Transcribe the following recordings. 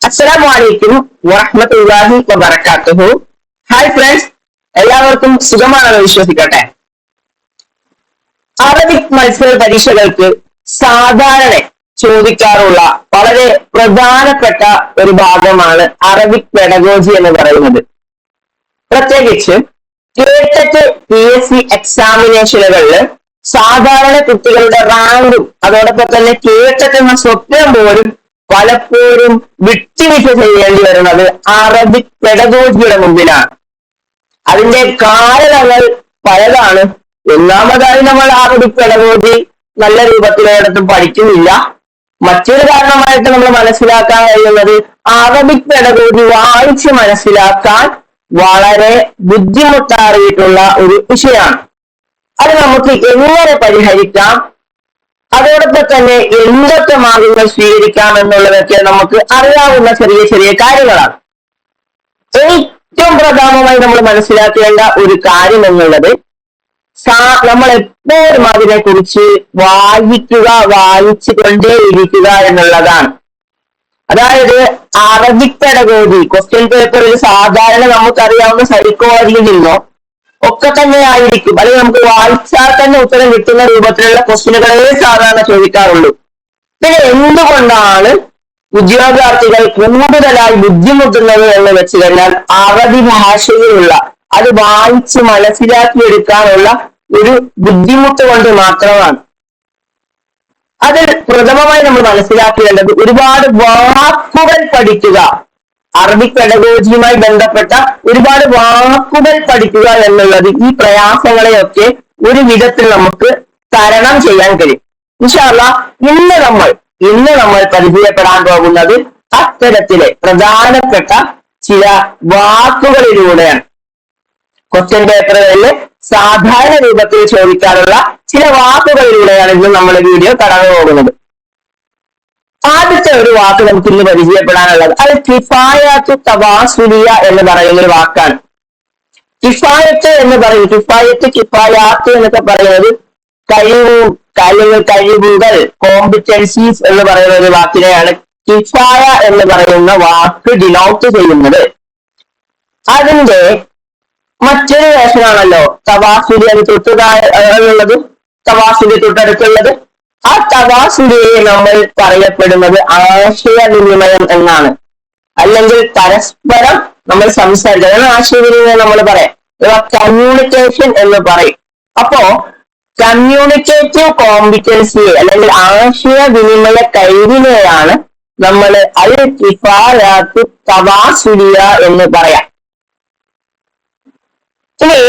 അസ്സലാമു അലൈക്കും വറഹ്മത്തുള്ളാഹി വബറകാതുഹു. ഹായ് ഫ്രണ്ട്സ്, എല്ലാവർക്കും സുഖമാണെന്ന് വിശ്വസിക്കട്ടെ. അറബിക് മത്സര പരീക്ഷകൾക്ക് സാധാരണ ചോദിക്കാറുള്ള വളരെ പ്രധാനപ്പെട്ട ഒരു ഭാഗമാണ് അറബിക് പെഡഗോജി എന്ന് പറയുന്നത്. പ്രത്യേകിച്ച് കേട്ടറ്റ് PSC എക്സാമിനേഷനുകളിൽ സാധാരണ കുട്ടികളുടെ റാങ്കും അതോടൊപ്പം തന്നെ കേട്ടറ്റ് എന്ന സ്വപ്നം പോലും പലപ്പോഴും വിട്ടുവീഴ്ച ചെയ്യേണ്ടി വരുന്നത് അറബിക് പെഡഗോജിയുടെ മുമ്പിലാണ്. അതിന്റെ കാരണങ്ങൾ പലതാണ്. ഒന്നാമതായി നമ്മൾ അറബിക് പെഡഗോജി നല്ല രൂപത്തിൽ ഒരിടത്തും പഠിക്കുന്നില്ല. മറ്റൊരു കാരണമായിട്ട് നമ്മൾ മനസ്സിലാക്കാൻ കഴിയുന്നത് അറബിക് പെഡഗോജി വായിച്ച് മനസ്സിലാക്കാൻ വളരെ ബുദ്ധിമുട്ടേറിയിട്ടുള്ള ഒരു വിഷയമാണ്. അത് നമുക്ക് എങ്ങനെ പരിഹരിക്കാം, അതോടൊപ്പം തന്നെ എന്തൊക്കെ മാർഗങ്ങൾ സ്വീകരിക്കാം എന്നുള്ളതൊക്കെ നമുക്ക് അറിയാവുന്ന ചെറിയ ചെറിയ കാര്യങ്ങളാണ്. ഏറ്റവും പ്രധാനമായി നമ്മൾ മനസ്സിലാക്കേണ്ട ഒരു കാര്യം എന്നുള്ളത് നമ്മൾ എപ്പോഴും അതിനെ കുറിച്ച് വായിച്ചു കൊണ്ടേയിരിക്കുക എന്നുള്ളതാണ്. അതായത് അറബിക് പെഡഗോജി ക്വസ്റ്റ്യൻ പേപ്പറിൽ സാധാരണ നമുക്കറിയാവുന്ന സൈക്കോളജിയിൽ നിന്നോ ഒക്കെ തന്നെ ആയിരിക്കും, അല്ലെങ്കിൽ നമുക്ക് വായിച്ചാൽ തന്നെ ഉത്തരം കിട്ടുന്ന രൂപത്തിലുള്ള ക്വസ്റ്റ്യനുകളെ സാധാരണ ചോദിക്കാറുള്ളൂ. പിന്നെ എന്തുകൊണ്ടാണ് ഉദ്യോഗാർത്ഥികൾ കൂടുതലായി ബുദ്ധിമുട്ടുന്നത് എന്ന് വെച്ച് കഴിഞ്ഞാൽ അറബി ഭാഷയിലുള്ള അത് വായിച്ച് മനസ്സിലാക്കിയെടുക്കാനുള്ള ഒരു ബുദ്ധിമുട്ട് കൊണ്ട് മാത്രമാണ്. അതിൽ പ്രഥമമായി നമ്മൾ മനസ്സിലാക്കേണ്ടത് ഒരുപാട് വാക്കുകൾ പഠിക്കുക, അറബിക് പെഡഗോജിയുമായി ബന്ധപ്പെട്ട ഒരുപാട് വാക്കുകൾ പഠിക്കുക എന്നുള്ളത് ഈ പ്രയാസങ്ങളെയൊക്കെ ഒരു വിധത്തിൽ നമുക്ക് തരണം ചെയ്യാൻ കഴിയും. ഇൻഷാ അല്ലാഹ് ഇന്ന് നമ്മൾ പരിചയപ്പെടാൻ പോകുന്നത് അത്തരത്തിലെ പ്രധാനപ്പെട്ട ചില വാക്കുകളിലൂടെയാണ്. ക്വസ്റ്റ്യൻ പേപ്പറുകളിൽ സാധാരണ രൂപത്തിൽ ചോദിക്കാറുള്ള ചില വാക്കുകളിലൂടെയാണ് ഇന്ന് നമ്മുടെ വീഡിയോ കടന്നു പോകുന്നത്. ആദ്യത്തെ ഒരു വാക്ക് നമുക്ക് ഇന്ന് പരിചയപ്പെടാനുള്ളത് അത് കിഫായത്തു തവാസുലിയ എന്ന് പറയുന്ന ഒരു വാക്കാണ്. കിഫായത്ത് എന്ന് പറയും, കിഫായാത്ത് എന്നൊക്കെ പറയുന്നത് കഴിവുകൾ, കോമ്പിറ്റൻസീസ് എന്ന് പറയുന്ന ഒരു വാക്കിനെയാണ് കിഫായ എന്ന് പറയുന്ന വാക്ക് ഡിനോട്ട് ചെയ്യുന്നത്. അതിന്റെ മറ്റൊരു വേഷനാണല്ലോ തവാസുലി, അത് തൊട്ടുള്ളത് തവാസുലി തൊട്ടടുത്തുള്ളത്. ആ തവാസുലിയെ നമ്മൾ പറയപ്പെടുന്നത് ആശയവിനിമയം എന്നാണ്, അല്ലെങ്കിൽ പരസ്പരം നമ്മൾ സംസാരിക്കുക, ആശയവിനിമയം നമ്മൾ പറയാം, കമ്മ്യൂണിക്കേഷൻ എന്ന് പറയും. അപ്പോ കമ്മ്യൂണിക്കേറ്റീവ് കോമ്പിറ്റൻസിയെ അല്ലെങ്കിൽ ആശയവിനിമയ കഴിവിനെയാണ് നമ്മൾ അൽ കിഫായത്തു തവാസുലിയ എന്ന് പറയാം. ഇനി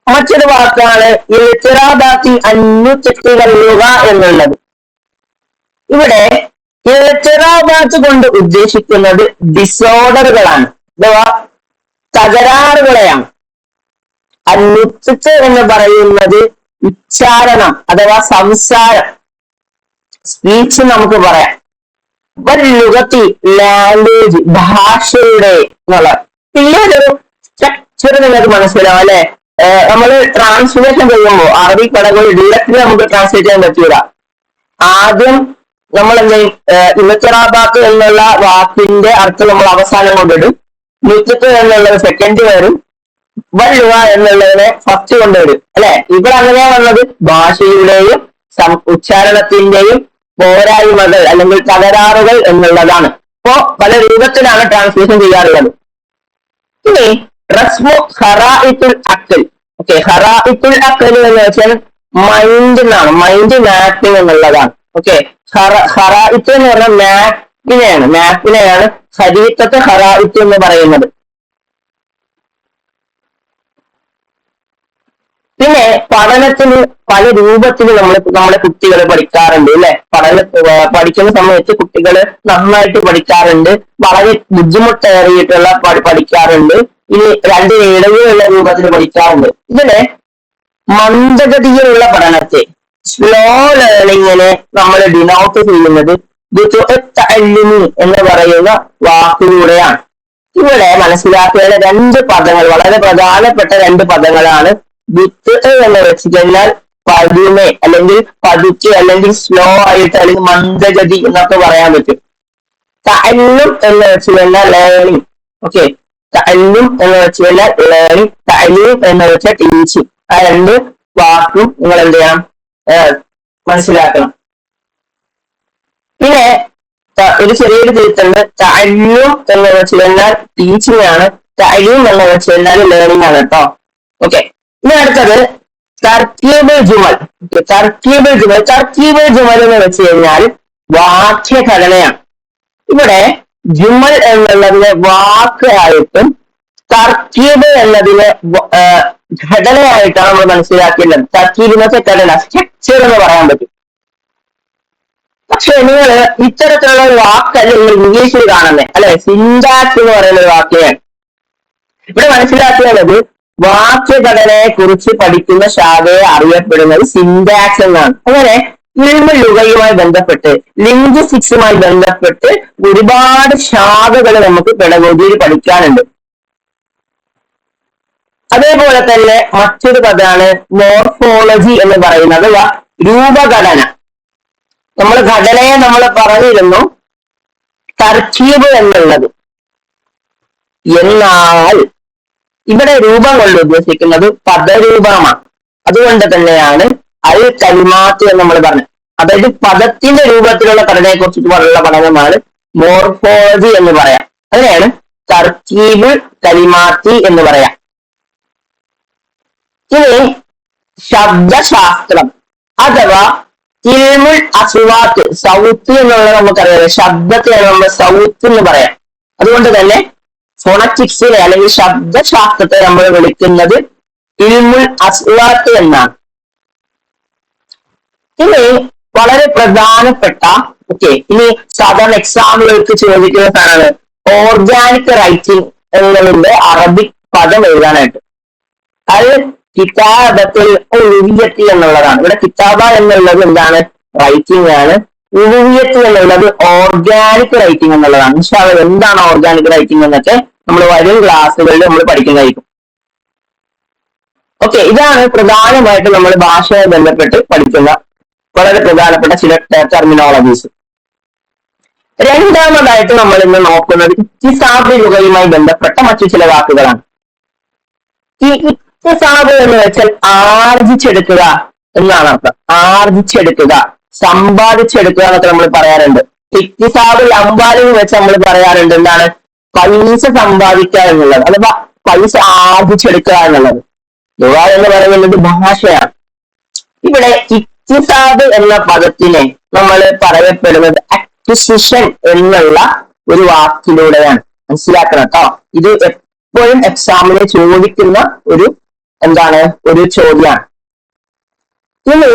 മറ്റൊരു വാക്കാണ് ഇൽത്തിറാബാത്തി അന്നുതെറ്റുക എന്നുള്ളത്. ഇവിടെ ഇൽത്തിറാബാത്ത് കൊണ്ട് ഉദ്ദേശിക്കുന്നത് ഡിസോർഡറുകളാണ്, അഥവാ തകരാറുകളെയാണ്. അന്നുത്ത് എന്ന് പറയുന്നത് ഉച്ചാരണം അഥവാ സംസാരം, സ്പീച്ച് നമുക്ക് പറയാം. ലുഗത്തി ലാംഗ്വേജ്, ഭാഷയുടെ എന്നുള്ള ക്ലിയർ സ്ട്രക്ചർ നിങ്ങൾക്ക് മനസ്സിലാവും അല്ലെ. നമ്മൾ ട്രാൻസ്ലേഷൻ ചെയ്യുമ്പോൾ അറബിക് പെഡഗോജി ഡയറക്റ്റ്ലി നമുക്ക് ട്രാൻസ്ലേറ്റ് ചെയ്യാൻ പറ്റൂല. ആദ്യം നമ്മൾ ഇൽത്തിറാബാത്ത് എന്നുള്ള വാക്കിന്റെ അർത്ഥം നമ്മൾ അവസാനം കൊണ്ടിടും, നുത്ത് എന്നുള്ളത് സെക്കൻഡ് വരും, വല്ലുവ എന്നുള്ളതിനെ ഫസ്റ്റ് കൊണ്ടുവരും അല്ലെ. ഇവിടെ അങ്ങനെയാ വന്നത് ഭാഷയുടെയും ഉച്ചാരണത്തിന്റെയും പോരായ്മകൾ അല്ലെങ്കിൽ തകരാറുകൾ എന്നുള്ളതാണ്. അപ്പോ പല രൂപത്തിലാണ് ട്രാൻസ്ലേഷൻ ചെയ്യാറുള്ളത്. ഇനി റസ്മു ഖറാഇത്തുൽ അഖ്ൽ. ഓക്കെ, ഖറാഇത്തുൽ അഖ്ൽ എന്ന് വെച്ചാൽ മൈൻഡ് എന്നാണ്, മൈൻഡ് മാപ്പിംഗ് എന്നുള്ളതാണ്. ഓക്കെ, ഖറാഇത്ത് എന്ന് പറഞ്ഞാൽ മാപ്പിനെയാണ് ഖരീത്തത്ത് ഖറാഇത്ത് എന്ന് പറയുന്നത്. പിന്നെ പഠനത്തിന് പല രൂപത്തിൽ നമ്മളെ കുട്ടികൾ പഠിക്കാറുണ്ട് അല്ലെ. പഠിക്കുന്ന സമയത്ത് കുട്ടികൾ നന്നായിട്ട് പഠിക്കാറുണ്ട്, വളരെ ബുദ്ധിമുട്ടേറിയിട്ടുള്ള പഠിക്കാറുണ്ട്, ഇനി രണ്ടിന് ഇടയിലുള്ള രൂപത്തിൽ പഠിക്കാറുണ്ട്. ഇതിന് മന്ദഗതിയിലുള്ള പഠനത്തെ, സ്ലോ ലേണിങ്ങിനെ നമ്മൾ ഡിനോട്ട് ചെയ്യുന്നത് എന്ന് പറയുന്ന വാക്കിലൂടെയാണ്. ഇവിടെ മനസ്സിലാക്കേണ്ട രണ്ട് പദങ്ങൾ, വളരെ പ്രധാനപ്പെട്ട രണ്ട് പദങ്ങളാണ്. വിത്ത് എന്ന് വെച്ച് കഴിഞ്ഞാൽ പതുമെ അല്ലെങ്കിൽ പതുക്കെ അല്ലെങ്കിൽ സ്ലോ ആയിട്ട് അല്ലെങ്കിൽ മന്ദഗതി എന്നൊക്കെ പറയാൻ പറ്റും. തഅല്ലും എന്ന് വെച്ച് കഴിഞ്ഞാൽ ലേണിംഗ്. ഓക്കെ, തഅല്ലും എന്ന് വെച്ച് കഴിഞ്ഞാൽ ലേണിംഗ്, തഅലീം എന്ന് വെച്ചാൽ ടീച്ചിങ്. ആ രണ്ട് വാക്കും നിങ്ങൾ എന്ത് ചെയ്യണം, മനസ്സിലാക്കണം. പിന്നെ ഒരു ചെറിയൊരു തിരുത്തുണ്ട്. തഅല്ലും എന്ന് വെച്ച് കഴിഞ്ഞാൽ ടീച്ചിങ് ആണ്, തഅലീം എന്ന് വെച്ച് കഴിഞ്ഞാൽ ലേണിംഗ് ആണ് കേട്ടോ. ഓക്കെ, ഇനി അടുത്തത് തർക്കീബുൽ ജുമൽ. തർക്കീബുൽ ജുമൽ, തർക്കീബുൽ ജുമൽ എന്ന് വെച്ച് കഴിഞ്ഞാൽ വാക്യഘടനയാണ്. ഇവിടെ ജുമൽ എന്നുള്ളതിനെ വാക്കായിട്ടും തർക്കീബ് എന്നതിനെ ഘടനയായിട്ടാണ് നമ്മൾ മനസ്സിലാക്കേണ്ടത്. തർക്കീബിനൊക്കെ ഘടന, സ്ട്രക്ചർ എന്ന് പറയാൻ പറ്റും. പക്ഷെ നിങ്ങൾ ഇത്തരത്തിലുള്ള ഒരു വാക്കല്ല നിങ്ങൾ ഇംഗ്ലീഷിൽ കാണുന്നത്, അല്ലെ? സിന്റാക്സ് എന്ന് പറയുന്ന ഒരു വാക്യാണ്. ഇവിടെ മനസ്സിലാക്കേണ്ടത് വാക്യഘടനയെ കുറിച്ച് പഠിക്കുന്ന ശാഖയെ അറിയപ്പെടുന്നത് സിന്റാക്സ് എന്നാണ്. അങ്ങനെ ഇൽമുൽ ലുഗയുമായി ബന്ധപ്പെട്ട്, ലിംഗ്വിസ്റ്റിക്സുമായി ബന്ധപ്പെട്ട് ഒരുപാട് ശാഖകൾ നമുക്ക് പെഡഗോജിയിൽ പഠിക്കാനുണ്ട്. അതേപോലെ തന്നെ മറ്റൊരു പദമാണ് മോർഫോളജി എന്ന് പറയുന്നത്, രൂപഘടന. നമ്മൾ ഘടനയെ നമ്മൾ പറഞ്ഞിരുന്നു തർക്കീബ് എന്നുള്ളത്. എന്നാൽ ഇവിടെ രൂപം കൊണ്ട് ഉദ്ദേശിക്കുന്നത് പദരൂപമാണ്. അതുകൊണ്ട് തന്നെയാണ് അൽ കലിമാത്ത് എന്ന് നമ്മൾ പറഞ്ഞത്. അതായത് പദത്തിന്റെ രൂപത്തിലുള്ള ഘടനയെ കുറിച്ചിട്ടുള്ള പഠനമാണ് മോർഫോളജി എന്ന് പറയാം. അതിനെയാണ് തർക്കീബ് കലിമാത്തി എന്ന് പറയാം. ഇനി ശബ്ദശാസ്ത്രം അഥവാ ഇൽമുൽ അസ്വാത്ത്, സൗത്ത് എന്നുള്ളത് നമുക്കറിയാം. ശബ്ദത്തെയാണ് നമ്മൾ സൗത്ത് എന്ന് പറയാം. അതുകൊണ്ട് തന്നെ ഫോണറ്റിക്സിനെ അല്ലെങ്കിൽ ശബ്ദശാസ്ത്രത്തെ നമ്മൾ വിളിക്കുന്നത് ഇൽമുൽ അസ്വാത്ത് എന്നാണ്. ഇനി വളരെ പ്രധാനപ്പെട്ട, ഇനി സാധാരണ എക്സാമുകൾക്ക് ചോദിക്കുന്ന സാധനമാണ് ഓർഗാനിക് റൈറ്റിംഗ് എന്നതിന്റെ അറബിക് പദം എഴുതാനായിട്ട്. അത് കിതാബത്തുൽ ഉലുവിയ്യത്ത് എന്നുള്ളതാണ്. ഇവിടെ കിതാബ എന്നുള്ളത് എന്താണ്? റൈറ്റിംഗ് ആണ്. ഉലുവിയ്യത്ത് എന്നുള്ളത് ഓർഗാനിക് റൈറ്റിംഗ് എന്നുള്ളതാണ്. ഇൻഷാ അല്ലാഹ് എന്താണ് ഓർഗാനിക് റൈറ്റിംഗ് എന്നൊക്കെ നമ്മൾ വരും ക്ലാസ്സുകളിൽ നമ്മൾ പഠിക്കുന്നതായിരിക്കും. ഓക്കെ, ഇതാണ് പ്രധാനമായിട്ട് നമ്മൾ ഭാഷയെ ബന്ധപ്പെട്ട് പഠിക്കുന്ന വളരെ പ്രധാനപ്പെട്ട ചില ടെർമിനോളജീസ്. രണ്ടാമതായിട്ട് നമ്മൾ ഇന്ന് നോക്കുന്നത് ഇക്തിസാബ് ലുഗയുമായി ബന്ധപ്പെട്ട മറ്റു ചില വാക്കുകളാണ്. ഈ ഇക്തിസാബ് എന്ന് വെച്ചാൽ ആർജിച്ചെടുക്കുക എന്നാണ് അർത്ഥം. ആർജിച്ചെടുക്കുക, സമ്പാദിച്ചെടുക്കുക എന്നൊക്കെ നമ്മൾ പറയാറുണ്ട്. ഇക്തിസാബ് അംബാലിൽ വെച്ച് നമ്മൾ പറയാറുണ്ട് എന്താണ്? പൈസ സമ്പാദിക്കുക എന്നുള്ളത്, അഥവാ പൈസ ആർജിച്ചെടുക്കുക എന്നുള്ളത്. ലുഗ എന്ന് പറയുന്നത് ഭാഷയാണ്. ഇവിടെ ഇക്തിസാബ് എന്ന പദത്തിനെ നമ്മൾ പറയപ്പെടുന്നത് അക്വിസിഷൻ എന്നുള്ള ഒരു വാക്കിലൂടെയാണ്. മനസ്സിലാക്കണം കേട്ടോ. ഇത് എപ്പോഴും എക്സാമിന് ചോദിക്കുന്ന ഒരു ഒരു ചോദ്യമാണ്. ഇനി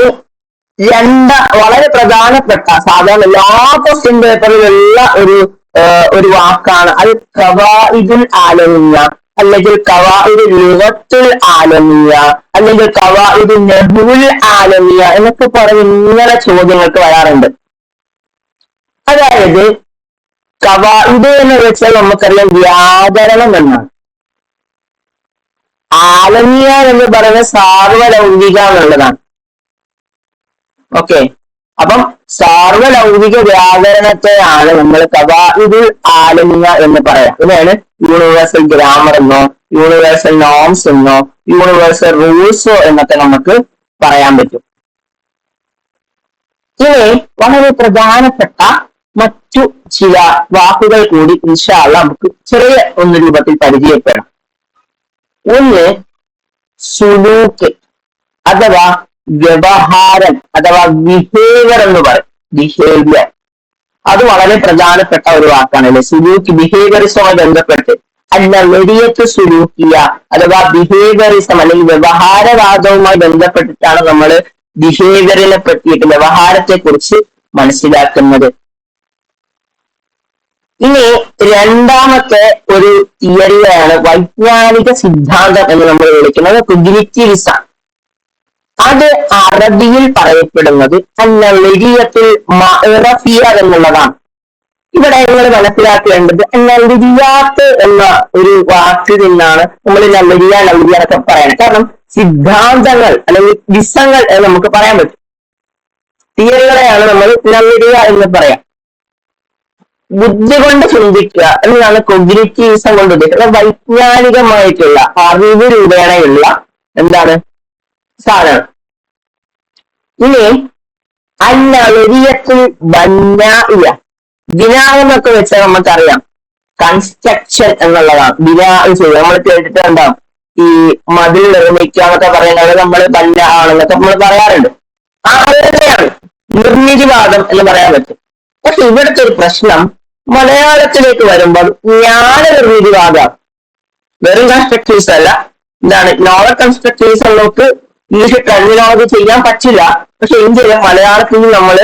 വളരെ പ്രധാനപ്പെട്ട, സാധാരണ എല്ലാ ക്വസ്റ്റ്യൻ പേപ്പറിലുള്ള ഒരു വാക്കാണ് അൽ ഖവാഇദുൽ ആലമിയ്യ, അല്ലെങ്കിൽ ഖവാഇദുൽ ലുഗത്തുൽ ആലമിയ്യ, അല്ലെങ്കിൽ ഖവാഇദുൽ നഹ്വുൽ ആലമിയ്യ എന്നൊക്കെ പറഞ്ഞ് ഇങ്ങനെ ചോദ്യങ്ങൾക്ക് വരാറുണ്ട്. അതായത് ഖവാഇദ് എന്ന് വെച്ചാൽ നമുക്കറിയാം വ്യാകരണം എന്നാണ്. ആലമിയ എന്ന് പറയുന്നത് സാർവലൗകിക എന്നുള്ളതാണ്. ഓക്കെ, അപ്പം സാർവലൗകിക വ്യാകരണത്തെയാണ് നമ്മൾ ഖവാഇദുൽ ആലമിയ എന്ന് പറയാം. ഇതാണ് യൂണിവേഴ്സൽ ഗ്രാമർ എന്നോ യൂണിവേഴ്സൽ നോംസ് എന്നോ യൂണിവേഴ്സൽ റൂൾസോ എന്നൊക്കെ നമുക്ക് പറയാൻ പറ്റും. ഇനി വളരെ പ്രധാനപ്പെട്ട മറ്റു ചില വാക്കുകൾ കൂടി ഇൻഷാ അല്ലാഹ് നമുക്ക് ചെറിയ ഒന്ന് രൂപത്തിൽ പരിചയപ്പെടാം. ഒന്ന് സുലൂക്ക് അഥവാ വ്യവഹാരം അഥവാ ബിഹേവിയർ എന്ന് പറയും. ബിഹേവിയർ അത് വളരെ പ്രധാനപ്പെട്ട ഒരു വാക്കാണ് അല്ലെ. സുലൂക്ക് ബിഹേവിയറിസവുമായി ബന്ധപ്പെട്ട് അന്നവരിയത്ത് സുലൂക്കിയ അഥവാ ബിഹേവിയറിസം അല്ലെങ്കിൽ വ്യവഹാരവാദവുമായി ബന്ധപ്പെട്ടിട്ടാണ് നമ്മൾ ബിഹേവിയറിനെ പറ്റിയിട്ട് വ്യവഹാരത്തെ കുറിച്ച് മനസ്സിലാക്കുന്നത്. ഇനി രണ്ടാമത്തെ ഒരു തിയറിയാണ് വൈജ്ഞാനിക സിദ്ധാന്തം എന്ന് നമ്മൾ വിളിക്കുന്നത് കോഗ്നിറ്റിവിസം. അത് അറബിയിൽ പറയപ്പെടുന്നത് അന്നവരിയത്തിൽ മഅറഫിയ എന്നുള്ളതാണ്. ഇവിടെ നിങ്ങൾ മനസ്സിലാക്കേണ്ടത് നവരിയാത്ത് എന്ന ഒരു വാക്കിൽ നിന്നാണ് നമ്മൾ നവരിയ എന്നൊക്കെ പറയുന്നത്. കാരണം സിദ്ധാന്തങ്ങൾ അല്ലെങ്കിൽ വിസങ്ങൾ എന്ന് നമുക്ക് പറയാൻ പറ്റും. തിയറികളെയാണ് നമ്മൾ നവരിയ എന്ന് പറയാം. ബുദ്ധി കൊണ്ട് ചിന്തിക്കുക എന്നതാണ് കൊഗ്നിറ്റീവിസം കൊണ്ട് ഉദ്ദേശിക്കുന്നത്. വൈജ്ഞാനികമായിട്ടുള്ള അറിവ് രൂപേണയുള്ള എന്താണ് സാധനം. ഇനി അന്നളിയത്തിൽ ബന്നാഇയ, ബിനാ എന്നൊക്കെ വെച്ചാൽ നമുക്കറിയാം കൺസ്ട്രക്ഷൻ എന്നുള്ളതാണ്. ബിനാ ചെയ്യുക നമ്മൾ കേട്ടിട്ടുണ്ടാവും, ഈ മതിൽ നിർമ്മിക്കുക എന്നൊക്കെ പറയുന്നത് നമ്മൾ ബന്ന ആണെന്നൊക്കെ നമ്മൾ പറയാറുണ്ട്. ആ തന്നെയാണ് നിർമ്മിതിവാദം എന്ന് പറയാൻ പറ്റും. പക്ഷെ ഇവിടുത്തെ ഒരു പ്രശ്നം മലയാളത്തിലേക്ക് വരുമ്പോൾ ജ്ഞാനനിർമ്മിതിവാദം, വെറും കൺസ്ട്രക്റ്റീവ്സ് അല്ല, എന്താണ് നോവൽ കൺസ്ട്രക്റ്റീവ്സ് നമുക്ക് ഇംഗ്ലീഷ് ടെർമിനോളജി ചെയ്യാൻ പറ്റില്ല. പക്ഷെ എങ്കിലും മലയാളത്തിൽ നമ്മൾ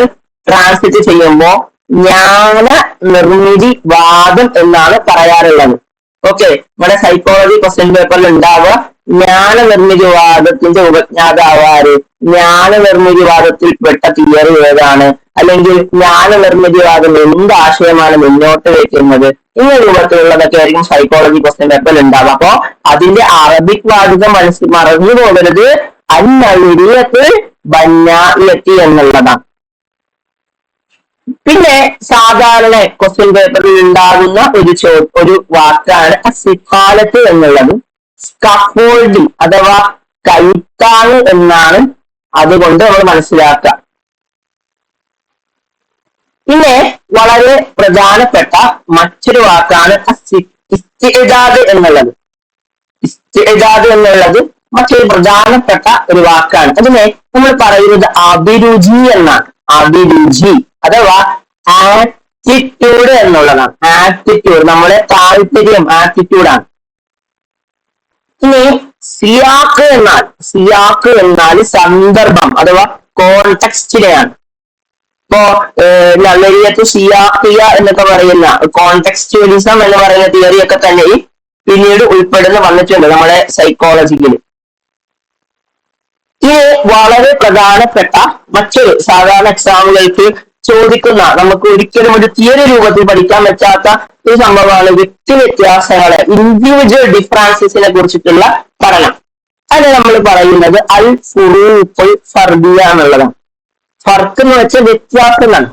ട്രാൻസ്ലേറ്റ് ചെയ്യുമ്പോൾ ജ്ഞാന നിർമ്മിതി വാദം എന്നാണ് പറയാറുള്ളത്. ഓക്കെ, നമ്മുടെ സൈക്കോളജി ക്വസ്റ്റ്യൻ പേപ്പറിൽ ഉണ്ടാവുക ജ്ഞാന നിർമ്മിതിവാദത്തിന്റെ ഉപജ്ഞാതാവാര്, ജ്ഞാന നിർമ്മിതിവാദത്തിൽ പെട്ട തിയറി ഏതാണ്, അല്ലെങ്കിൽ ജ്ഞാന നിർമ്മിതിവാദം എന്ത് ആശയമാണ് മുന്നോട്ട് വയ്ക്കുന്നത്, ഇങ്ങനെ രൂപത്തിലുള്ളതൊക്കെ ആയിരിക്കും സൈക്കോളജി ക്വസ്റ്റ്യൻ പേപ്പറിൽ ഉണ്ടാവുക. അപ്പോ അതിന്റെ അറബിക് വാചകം മറന്നു പോകരുത്, അന്നളിയത്തിൽ ബന്നാഇയത്തി എന്നുള്ളതാണ്. പിന്നെ സാധാരണ ക്വസ്റ്റ്യൻ പേപ്പറിൽ ഉണ്ടാകുന്ന ഒരു വാക്കാണ് അസിഫാലത്ത് എന്നുള്ളത്. സ്കഫോൾഡിങ് അഥവാ കൈത്താങ് എന്നാണ് അതുകൊണ്ട് നമ്മൾ മനസ്സിലാക്കുക. പിന്നെ വളരെ പ്രധാനപ്പെട്ട മറ്റൊരു വാക്കാണ് ഇസ്തിഇദാദ് എന്നുള്ളത്. ഇസ്തിഇദാദ് എന്നുള്ളത് മറ്റൊരു പ്രധാനപ്പെട്ട ഒരു വാക്കാണ്. അതിനെ നമ്മൾ പറയുന്നത് അഭിരുചി എന്നാണ്. അഭിരുചി അഥവാ ആറ്റിറ്റ്യൂഡ് എന്നുള്ളതാണ്. ആറ്റിറ്റ്യൂഡ് നമ്മുടെ താല്പര്യം, ആറ്റിറ്റ്യൂഡാണ്. ഇനി സിയാക്ക് എന്നാൽ സന്ദർഭം അഥവാ കോൺടെക്സ്റ്റിനെയാണ്. ഇപ്പോ നളരിയത്ത് സിയാക്കിയ എന്നൊക്കെ പറയുന്ന കോൺടെക്സ്റ്റുവലിസം എന്ന് പറയുന്ന തിയറിയൊക്കെ തന്നെ പിന്നീട് ഉൾപ്പെടുന്ന വന്നിട്ടുണ്ട് നമ്മുടെ സൈക്കോളജിയിൽ. ഇത് വളരെ പ്രധാനപ്പെട്ട മറ്റൊരു സാധാരണ എക്സാമുകൾക്ക് ചോദിക്കുന്ന, നമുക്ക് ഒരിക്കലും ഒരു തിയറി രൂപത്തിൽ പഠിക്കാൻ പറ്റാത്ത ഒരു സംഭവമാണ് വ്യക്തി വ്യത്യാസങ്ങളെ, ഇൻഡിവിജ്വൽ ഡിഫറൻസസിനെ കുറിച്ചിട്ടുള്ള പഠനം. അത് നമ്മൾ പറയുന്നത് അൽ ഫുറൂഖുൽ ഫർദിയ എന്നുള്ളതാണ്. ഫർക്ക് എന്ന് വെച്ചാൽ വ്യത്യാസം എന്നാണ്.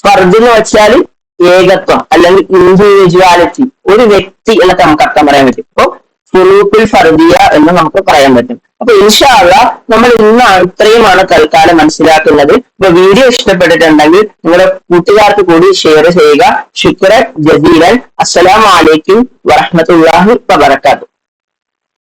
ഫർദ് എന്ന് വെച്ചാൽ ഏകത്വം അല്ലെങ്കിൽ ഇൻഡിവിജ്വാലിറ്റി, ഒരു വ്യക്തി എന്നൊക്കെ നമുക്ക് അർത്ഥം പറയാൻ പറ്റും. അപ്പൊ ഫുറൂഖുൽ ഫർദിയ എന്ന് നമുക്ക് പറയാൻ പറ്റും. അപ്പൊ ഇൻഷാ അല്ലാഹ് നമ്മൾ ഇന്ന് ഇത്രയുമാണ് തൽക്കാലം മനസ്സിലാക്കുന്നത്. ഇപ്പൊ വീഡിയോ ഇഷ്ടപ്പെട്ടിട്ടുണ്ടെങ്കിൽ നിങ്ങളുടെ കൂട്ടുകാർക്ക് കൂടി ഷെയർ ചെയ്യുക. ശുക്രൻ ജസീലൻ. അസ്സലാമു അലൈക്കും വറഹ്മത്തുള്ളാഹി വബറകാതുഹു.